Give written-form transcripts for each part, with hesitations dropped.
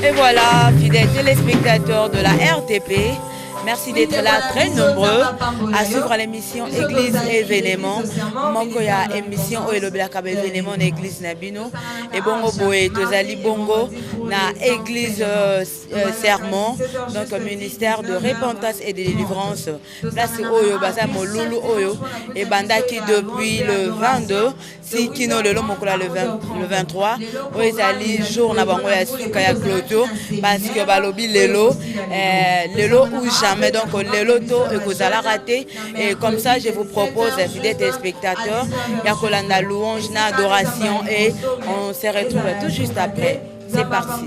Et voilà, fidèles téléspectateurs de la RTP, merci d'être là, très nombreux, à suivre l'émission Église événement. Mongoya émission où le black événement église Nabino. Et bongo boé, tozali bongo na église sermon, donc ministère de repentance et de délivrance. Place Oyo, Basa Molulu Oyo, et Bandaki depuis le 22, si Kino le Lomokola le 23, Oezali jour na bango ya suka ya clôture, parce que balobi lelo ou jamais, donc lelo to et que ça l'a raté. Et comme ça, je vous propose, fidèles téléspectateurs, Yakolanda louange, na adoration, et on se retrouve tout juste après. C'est parti.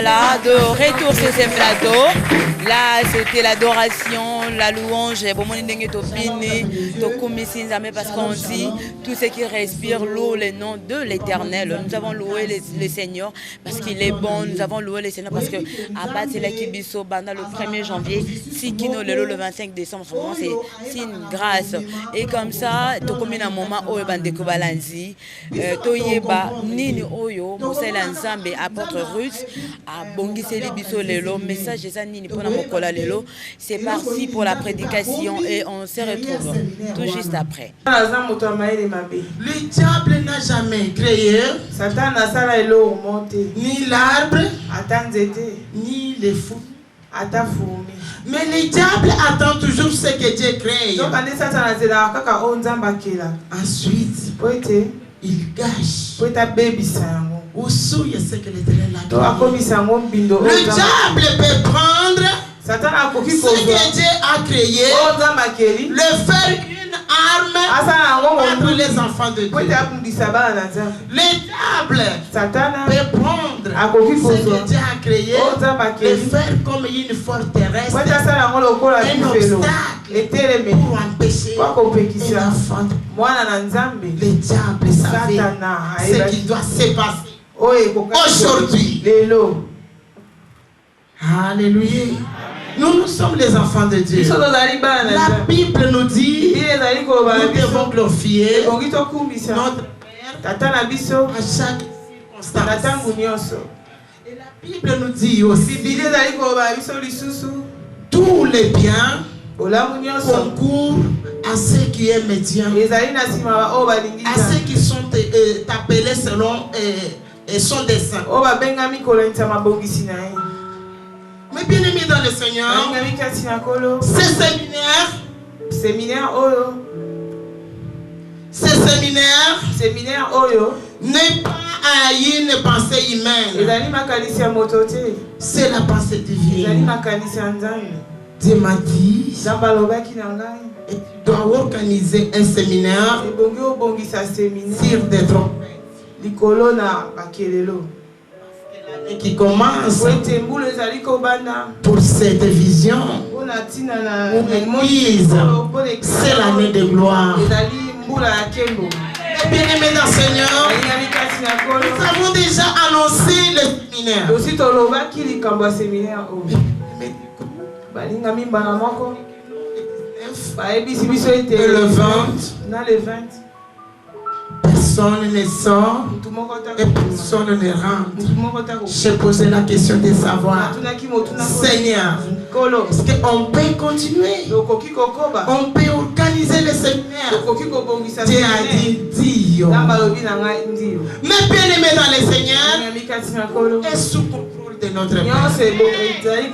Voilà, de retour sur ce plateau. Là, c'était l'adoration, la louange. Parce qu'on dit tout ce qui respire loue le nom de l'Éternel. Nous avons loué le Seigneur parce qu'il est bon. Nous avons loué le Seigneur parce que à partir de Kibiso, le 1er janvier, Sikino le 25 décembre, c'est une grâce. Et comme ça, tu comme un moment où Bandeko Balanzi, Toyeba, Nini Oyo, Moussela Nzambe, apôtre russe, à Bongiseli Biso Lelo, message de Nini Pona Mokola Lelo. C'est parti pour la prédication et on se retrouve tout juste après. Le diable n'a jamais créé ni l'arbre, ni les fous. Mais le diable attend toujours ce que Dieu crée. Ensuite, il gâche. Ou souille ce que l'Éternel a créé. Le diable peut prendre ce que Dieu a créé, le faire une arme contre les enfants de Dieu. Le diable peut prendre ce que Dieu a créé, le faire comme une forteresse, un obstacle pour empêcher un enfant. Le diable savait ce qui doit se passer aujourd'hui. Alléluia. Nous sommes les enfants de Dieu. La Bible nous dit nous devons glorifier notre Père à chaque circonstance. Et la Bible nous dit aussi tous les biens concourent à ceux qui aiment Dieu, à ceux qui sont appelés selon son dessein. Mais bien aimé dans le Seigneur, ce séminaire n'est pas à une pensée humaine. C'est la pensée divine. Dieu m'a dit, et tu dois organiser un séminaire sur des trompettes. Qui commence pour cette vision où Moïse, c'est l'année de gloire. Et bien aimé dans le Seigneur, nous avons déjà annoncé le séminaire. Et le 20, personne ne sort et personne ne rentre. J'ai posé la question de savoir, Seigneur, est-ce qu'on peut continuer? On peut organiser le séminaire? Dieu a dit, Dio. Mais bien aimé dans le Seigneur, est sous contrôle de notre Père. Il a dit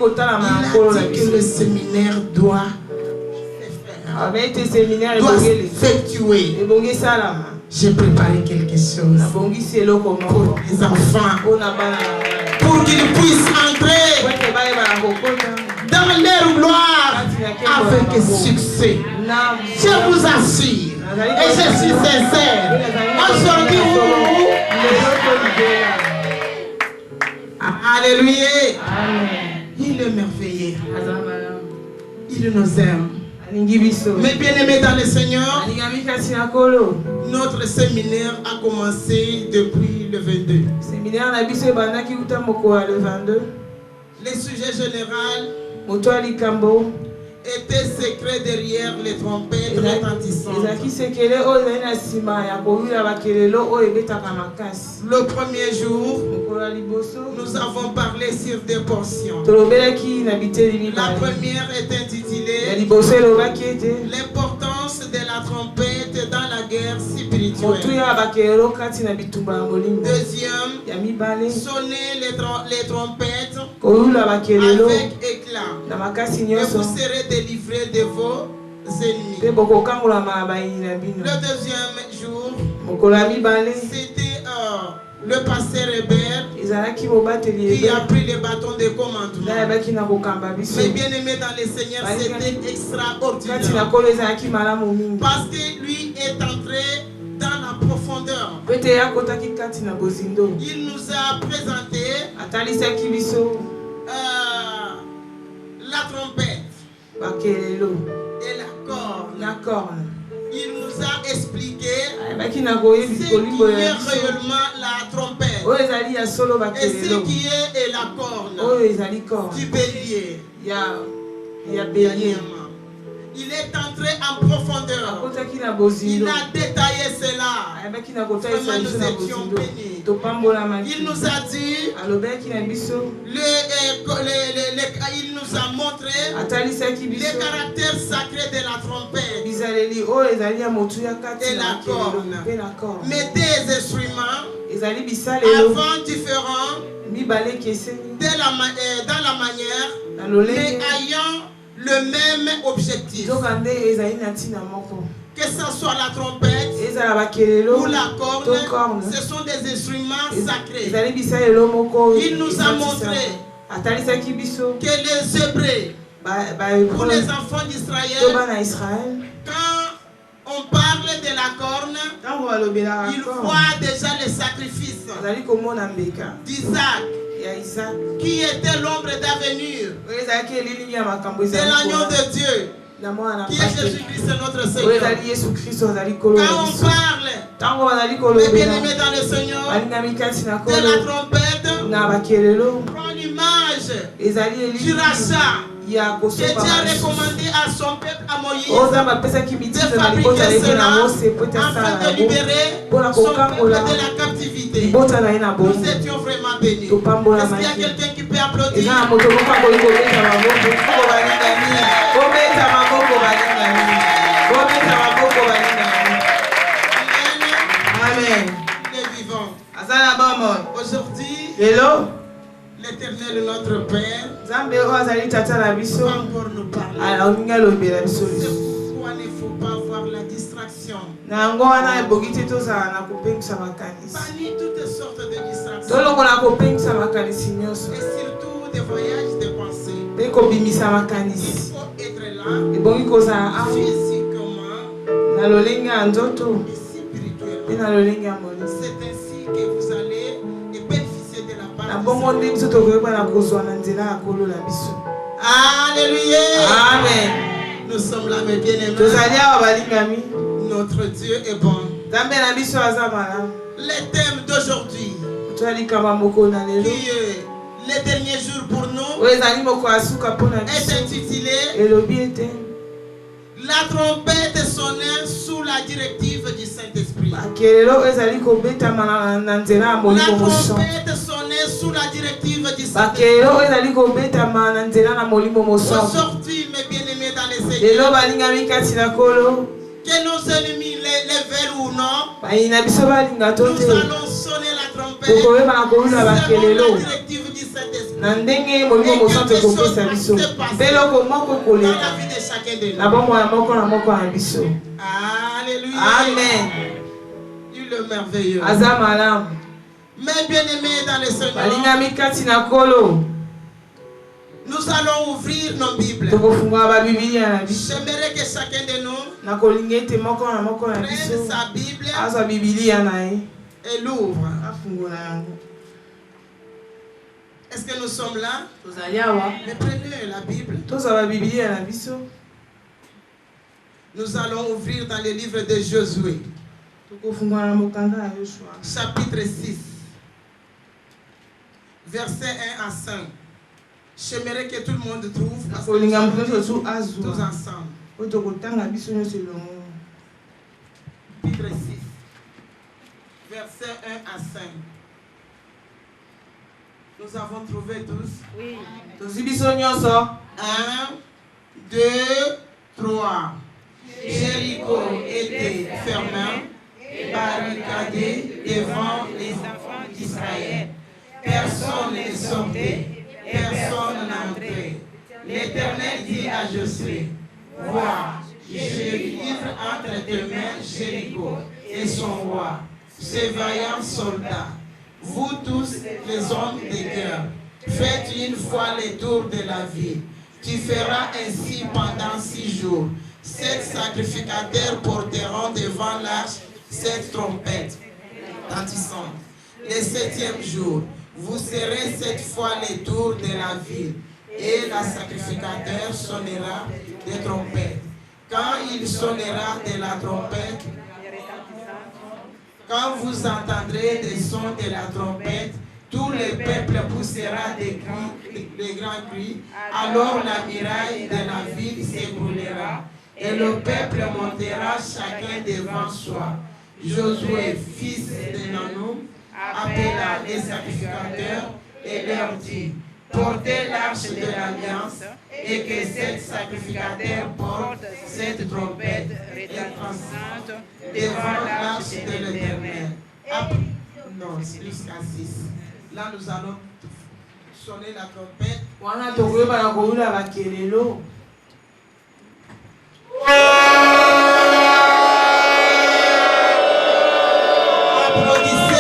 que le séminaire doit s'effectuer. J'ai préparé quelque chose pour les enfants, pour qu'ils puissent entrer dans leur gloire avec succès. Je vous assure, et je suis sincère, aujourd'hui, alléluia, il est merveilleux, il nous aime. Mais bien aimé dans le Seigneur, notre séminaire a commencé depuis le 22. Le sujet général était secret derrière les trompettes retentissantes. Le premier jour, nous avons parlé sur des portions. La première est intitulée l'importance de la trompette dans la guerre spirituelle. Deuxième, sonner les trompettes avec éclat. Et vous serez délivrés de vos ennemis. Le deuxième jour, c'était le pasteur Hébert qui a pris le bâton de commandement. Mais bien aimé dans le Seigneur, c'était extraordinaire. Parce que lui est entré dans la profondeur. Il nous a présenté la trompette et la corne. Il nous a expliqué ce qui est réellement la trompette et ce qui est la corne du bélier. Il est entré en profondeur. Il a détaillé cela. Vraiment, nous étions bénis. Il nous a dit, il nous a montré les caractères sacrés de la trompette et la corne. Mais des instruments avant différents dans la manière, mais ayant le même objectif. Que ce soit la trompette ou la corne, ce sont des instruments sacrés. Il nous a montré que les Hébreux, pour les enfants d'Israël, quand on parle de la corne, ils voient déjà les sacrifices d'Isaac, qui était l'ombre d'avenir de l'agneau de Dieu, qui est Jésus-Christ notre Seigneur. Quand on parle, mes bien-aimés dans le Seigneur, de la trompette, prend l'image du rachat que Dieu a recommandé à son peuple, à Moïse, de fabriquer cela afin de libérer son peuple de la captivité. Nous étions vraiment bénis. Est-ce qu'il y a quelqu'un qui peut applaudir? Amen. Les vivants. Aujourd'hui, l'Éternel, notre Père, va encore nous parler. Pourquoi il ne faut pas avoir la distraction? Bannis toutes sortes de distractions. Et surtout des voyages de pensée. Il faut être là physiquement et spirituellement. C'est ainsi que vous allez bénéficier de la Alléluia. Amen. Nous sommes là, mes bien-aimés. Notre Dieu est bon. Le thème d'aujourd'hui, qui est le dernier jour pour nous, est intitulé La trompette sonnait sous la directive du Saint-Esprit. La trompette sonnait sous la directive du Saint-Esprit. Aujourd'hui, mes bien-aimés dans les Seigneurs, que nos ennemis les veulent ou non, nous allons sonner la trompette selon la directive du Saint-Esprit. Et quelque chose va se passer dans la vie de chacun de nous. Alléluia. Amen. Il est merveilleux. Mes bien-aimés dans le Seigneur, nous allons ouvrir nos Bibles. J'aimerais que chacun de nous prenne sa Bible et l'ouvre. Est-ce que nous sommes là? Mais prenez la Bible. Nous allons ouvrir dans le livre de Josué, chapitre 6, versets 1 à 5. J'aimerais que tout le monde trouve, parce que nous sommes tous ensemble. Chapitre 6, versets 1 à 5. Nous avons trouvé tous. Oui. 1, 2, 3. Jéricho était fermé, barricadé devant les enfants d'Israël. Personne ne sortait, personne n'entrait. L'Éternel dit à Josué, vois, je livre entre tes mains Jéricho et son roi, ses vaillants soldats. Vous tous, les hommes de guerre, faites une fois le tour de la ville. Tu feras ainsi pendant 6 jours. 7 sacrificateurs porteront devant l'arche 7 trompettes retentissantes. Le 7e jour, vous serez cette fois les tours de la ville, et le sacrificateur sonnera des trompettes. Quand il sonnera de la trompette, quand vous entendrez des sons de la trompette, tout le peuple poussera des grands cris. Alors la muraille de la ville s'écroulera, et le peuple montera chacun devant soi. Josué, fils de Nun, appela les sacrificateurs et leur dit: portez l'arche de l'alliance, et que cet sacrificateur porte cette trompette retentissante devant l'arche de l'Éternel. Non, c'est jusqu'à 6. Là, nous allons sonner la trompette. Applaudissez,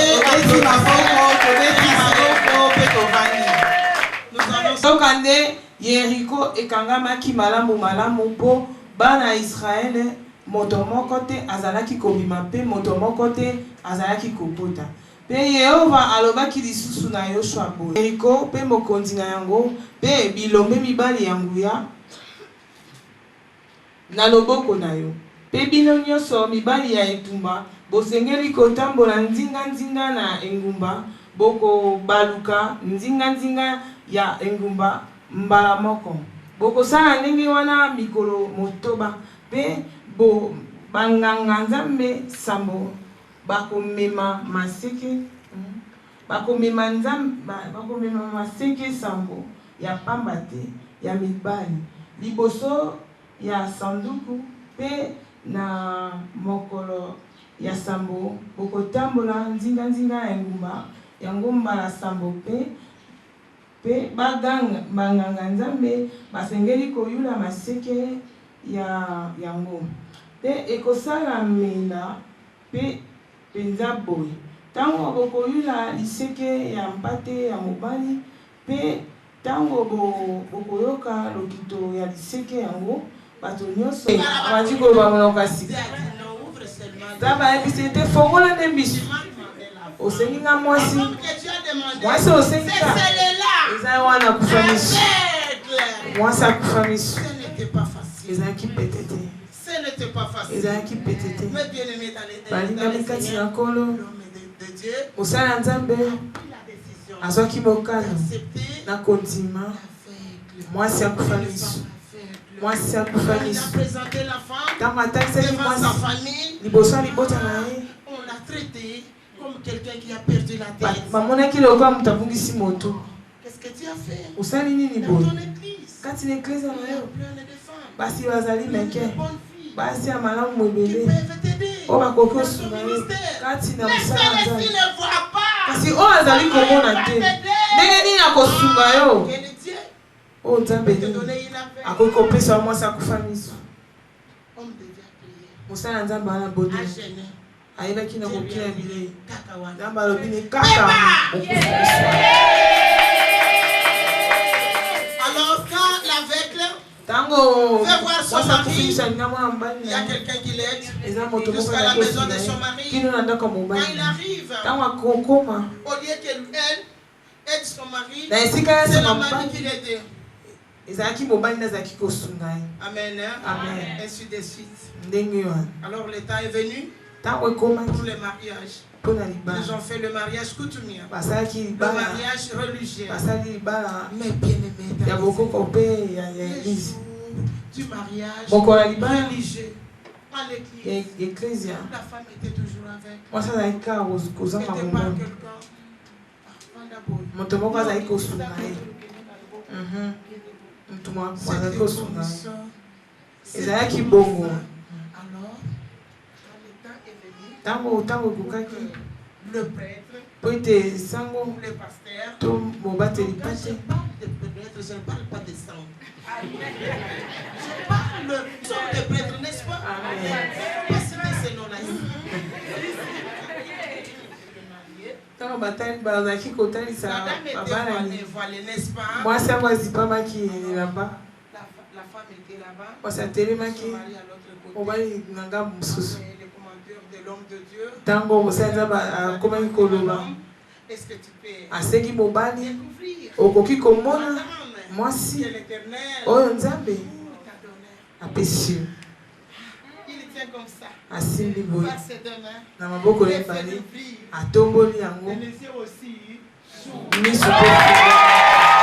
Sokande Yeriko ekangamaki malamu malamu po bana Israël moto moko te azalaki kobima pe moto moko te azalaki kopota. Pe Yehova alobaki lisusu na Yoshua boye. Yeriko pe mokonzi na yango pe bilombe mibali ya nguya na loboko na yo. Pe bino nyonso mibali ya etumba bosengeli kotambola nzinga nzinga na engumba boko baluka nzinga nzinga ya engumba mbala moko. Boko sala ndenge wana mikolo motoba pe bo banganga nzambe sambo bakomema maseke bakomema nzambe bakomema maseke sambo ya pamba te ya mibali liboso ya sanduku pe na mokolo ya sambo bokotambola nzinga nzinga ya engumba yango mbala sambo pe banganga nzambe basengeli koyula maseke ya yango pe ekosala mela pe penza boye tango bokoyula liseke ya mpate ya mobali pe tango bokoyoka lokito ya liseke yango bato nyonso abandi koloba monoko sika taba ebisete fongola nde biso osengi nga mwasi osengika eza wana kufa miso mwasi akufa miso ezalaki pete te ezalaki pete te balingami kati na nkolo mosala nzambe azwaki mokano na kondima mwasi akufa miso mwasi akufa miso ntango atakisaki mwasi liboso ya libota na ye comme quelqu'un qui a perdu la tête. Bamonaki lokola moto abungisi moto. Qu'est-ce que tu as fait? Osali nini boye? Dans ton église. Kati na église na yo. Plein de femmes. Basi bazali meke. Basi ya malamu ebele. Qui peuvent t'aider. O bakoki osunga yo. Kati na mosala Mais celle-ci ne voit pas. kasi oyo azali komona te. Ndenge nini akosunga yo? Oyo nzambe akoki kopesa mwasi akufa miso. Mosala nzambe wana bode. Ayebaki na kokila bilei nzambe alobi ne kaka alors quand l'aveugle tango veut voir son mari, il y a quelqu'un qui l'aide jusqu'à la maison de son mari. Quand il arrive, au lieu qu'elle aide son mari, c'est le mari qui l'aide. Amen. Amen. Ainsi de suite. Alors le temps est venu pour le mariage. Ils ont fait le mariage coutumier, le mariage religieux. Mais bien aimé, les jours du mariage religieux à l'église, la femme était toujours avec. C'était pas quelqu'un. Alors, le prêtre, le pasteur, je ne parle pas de sang. Je parle de prêtre, n'est-ce pas? Parce que c'est non là. N'est-ce pas? Moi, ça va pas qui là-bas. La femme était là-bas. Moi, ça télé qui. On va y de l'homme de Dieu. Tango, vous savez, comment il koloba. est-ce que tu peux aseki mobali découvrir okoki komona mwasi que l'Éternel oyo Nzambe t'a donné? apesi Il tient comme ça. asimbi boye Par ses deux mains. na maboko Il na fait ebale d'ouvrir. atomboli yango Et les yeux aussi s'ouvrent. miso mpe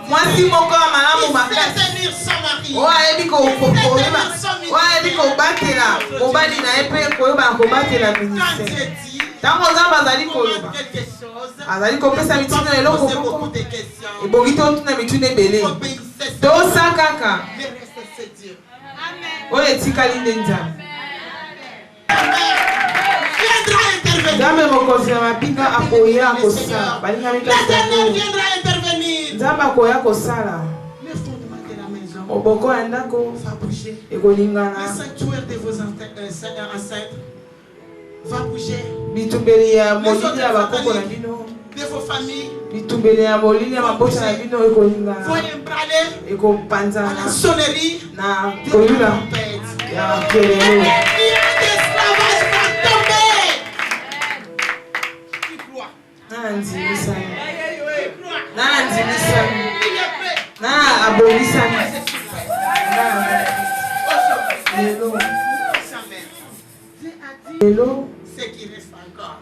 mwasi moko ya malamu makasi Tenir son mari. oyo ayebi koyeba oyo ayebi kobatela mobali na ye mpe koyeba kobatela Quand ministère Dieu dit, ntango Nzambe azali koloba quelque chose, azali kopesa mituna eloko posez moko beaucoup de questions. ebongi totuna mituna ebele Obéissez. tosa kaka Le reste, c'est Dieu. oyo etikali nde Nzambe Viendra intervenir. Nzambe mokonzi na mapinga akoya kosala balingami L'Éternel kasi viendra intervenir. Nzambe akoya kosala Le fondement de la maison moboko ya ndako va bouger. Le ekolingana sanctuaire de vos ancêtres va bouger. bitumbeli ya molili ya bakoko na bino De vos familles bitumbeli ya molili ya mabota na bino ekolingana vont embraler à ekopanzana la sonnerie na de koyula la trompette. ya makelelo Le lion d'esclavage va tomber. Tu crois? nana ndimisani Tu crois? nana ndimisani Il est prêt. nana abomisani Je suis prêt. Aujourd'hui, lelo Samuel, Dieu a dit lelo ceux qui restent encore,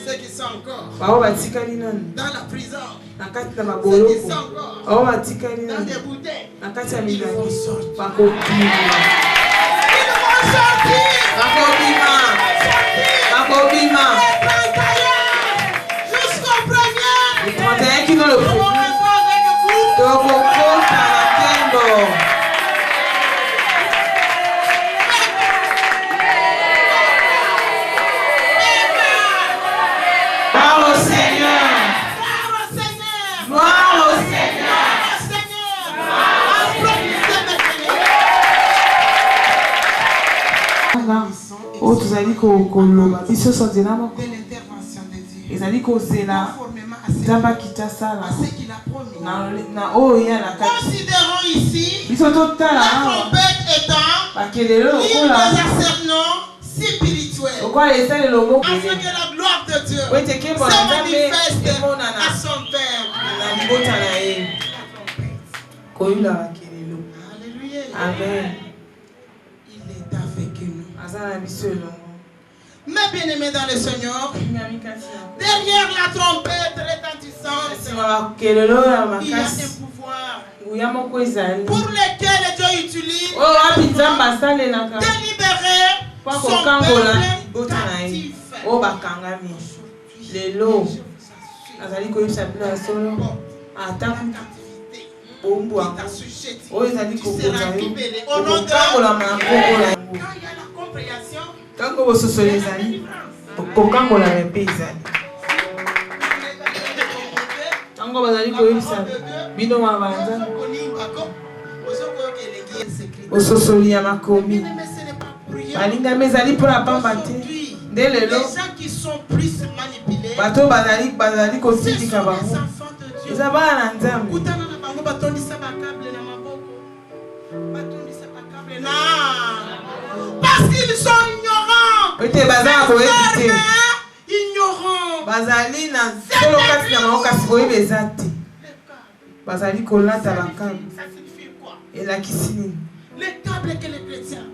ceux qui sont encore bao batikali nani dans la prison, na kati na ceux qui maboloko sont encore bao batikali dans nani des bouteilles, na kati ya ils vont milangi sortir. bakobima Ils vont sortir. bakobima bakobima Jusqu'au premier. le 31 kino le Nous allons premier entrer avec vous. tokokota na nkembo gloire au Seigneur Gloire au Seigneur. gloire au Seigneur Gloire au Seigneur. Applaudissez maintenant. oyo tozali koloba biso sozela moko De l'intervention de Dieu. ezali kozela Conformément à ce nzambe akita sala qu'il a promis. na oyo ya na kati Considérons ici biso totala la awa trompette étant bakelelo l'une des lokola asserments spirituels. lokola esalelo moko Afin que la gloire de Dieu po ete nkembo na se nzambe manifeste à emonana son peuple. na libota na ye La trompette. koyula bakelelo Alléluia. amen Il est avec nous. aza na biso elongo Mes bien-aimés dans le Seigneur, ngami kati ya derrière la trompette retentissante, nsima bakelelo ya il y a un makasi pouvoir nguya moko ezali pour lequel Dieu utilise oyo wapi nzambe asalelaka de libérer mpo son kokangola peuple libota na ye captif. oyo bakangami lelo Je vous assure, nazali koyebisa bino ya solo ata la captivité bombu qui yango t'a sujeté, oyo ezali tu seras kokonza yo libéré au nom de okokangola na nkombo na yango Quand il y a la compréhension, ntango bososolo ezali okokangola na mpe ezali ntango bazali koyebisa bino mabanza ososoli ya makomi balingami ezali mpona pamba te nde lelo Les gens qui sont plus manipulés, bato bazali kotindika ce sont les bango enfants de Dieu. eza bana na nzambe Kutana na bango batondisa bakable na maboko. Batondisa bakable na. Parce qu'ils sont ignorants. ete baza na koyebi te Ignorants. bazali na solo kati na bango kasi koyeba eza te bazali kolata bakabe Ça signifie quoi? elakisi nini Les câbles que les chrétiens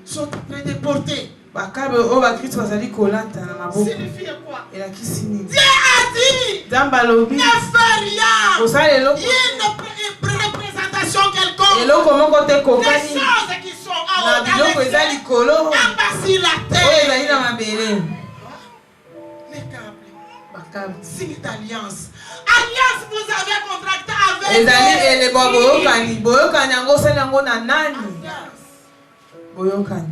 sont en train de porter bakabe oyo bakristo bazali kolata na maboko signifie quoi? elakisi nini Dieu a dit, nzambe alobi ne fais rien. kosala eloko Il y a une représentation quelconque. eloko moko te Les kokani choses qui sont en na haut biloko eza likolo en bas sur la oyo ezali terre. na mabele Les câbles, bakabe signe d'alliance. Alliance, vous avez contracté avec ezali qui? elebo boyokani boyokani yango osali yango na nani Alliance. boyokani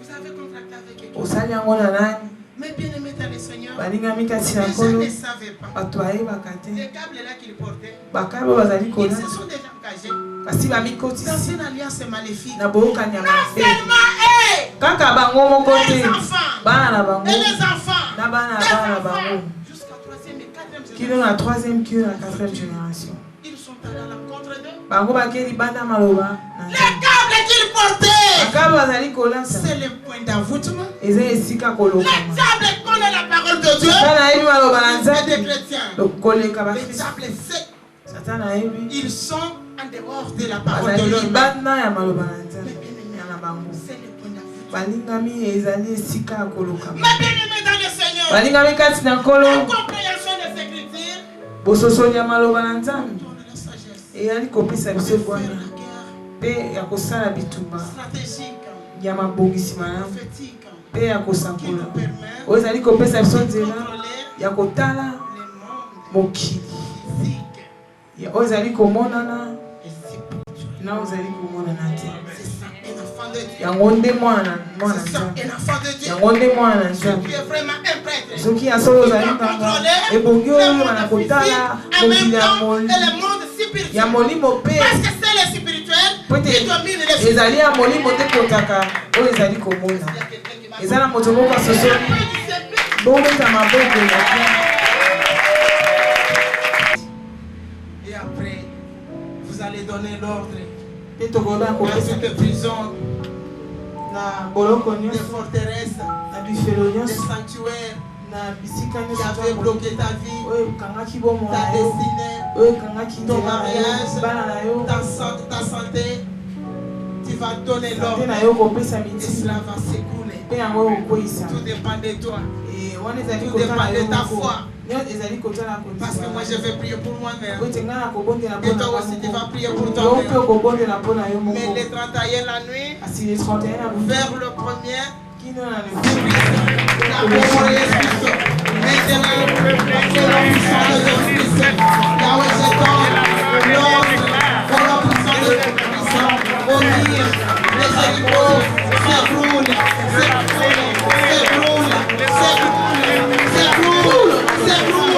Vous avez contracté avec qui? osali yango na nani Mais bien aimé dans le Seigneur, balingami kati les na gens nkolo ne savaient pas. bato bayebaka te Les câbles là qu'ils portaient, bakabe oyo bazali ils kolata se sont déjà engagés kasi dans bamikotisi une alliance maléfique. na boyokani ya Non mabe seulement eux, kaka bango moko les te enfants bana na bango et les enfants, na bana les bana na enfants, bango jusqu'à 3e et 4e kino génération, na 3e kino na 4e génération ils sont allés à l'encontre d'eux. bango bakeli banda maloba na Les câbles qu'ils portaient C'est le point d'avoutement. La table connaît la parole de Dieu. Et des chrétiens. Les tables ils sont en dehors de la parole de Dieu. C'est le point d'avoutement. Ma bien-aimée dans le Seigneur. La compréhension des Écritures. Stratégique. Prophétique. Qui nous permet de contrôler le monde physique et spirituel. Un enfant de Dieu. Qui est vraiment un prêtre. Qui doit contrôler le monde physique en même temps et le monde spirituel. Parce que c'est le spirituel qui domine le spirituel. Et après, vous allez donner l'ordre dans cette prison, des forteresses, des sanctuaires qui avaient bloqué ta vie, ta destinée, ton mariage, ta santé. Tu vas donner l'ordre et cela va s'écouler. Tout dépend de toi. Tout dépend de ta foi. Parce que moi je vais prier pour moi-même. Et toi aussi tu vas prier pour toi-même. Mais les 31 la nuit, vers le premier, la parole est Christ. Maintenant, c'est la puissance de Jésus-Christ. Yahweh, je donne l'ordre pour la puissance de Jésus-Christ. Au dire, les Jéricho s'écroulent, s'écroulent, s'écroulent, s'écroulent,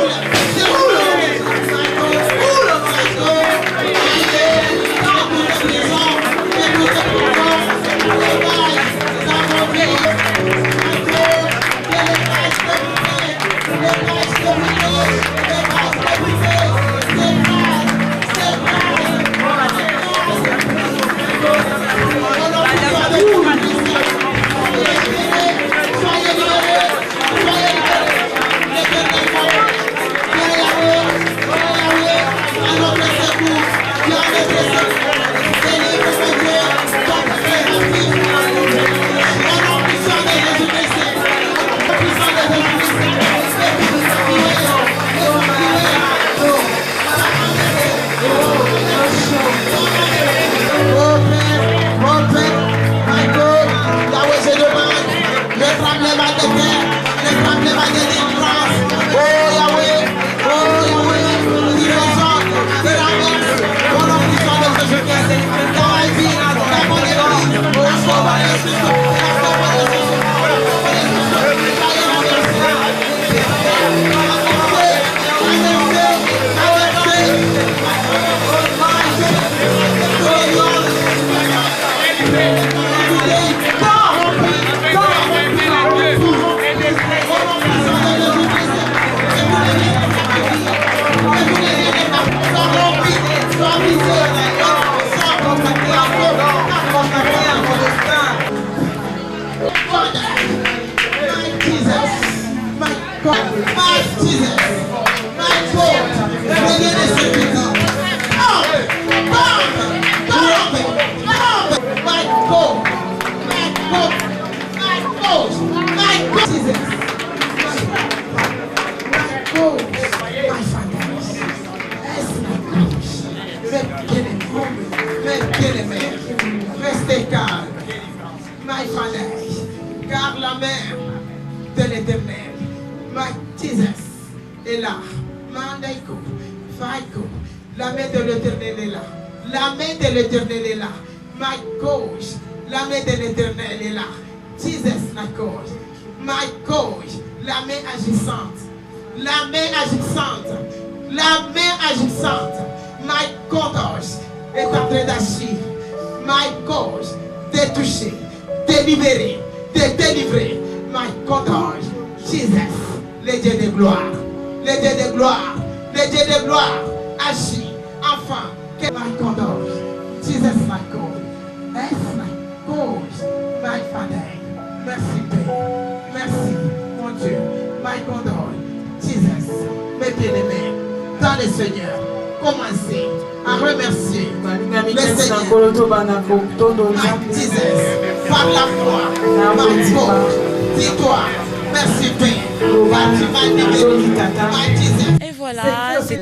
Restez calme, my Father, car la main de l'Éternel, my Jesus, est là. Mandaiko, Faiko, la main de l'Éternel est là. La main de l'Éternel est là. My gauche, la main de l'Éternel est là. Jesus, my gauche. My gauche, la main agissante. La main agissante. La main agissante. My gauche est en train d'agir. My gauche, de toucher, de libérer, de délivrer. My gauche, Jesus, le Dieu de gloire. Le Dieu de gloire. Le Dieu de gloire agit. Enfin, que my gauche, Jesus, my gauche. Est my gauche. my God, Jesus, mettez les mains dans le Seigneur. Commencez à remercier le Seigneur. Jesus, par la foi, par foi, dis-toi, merci Père. Et voilà, c'est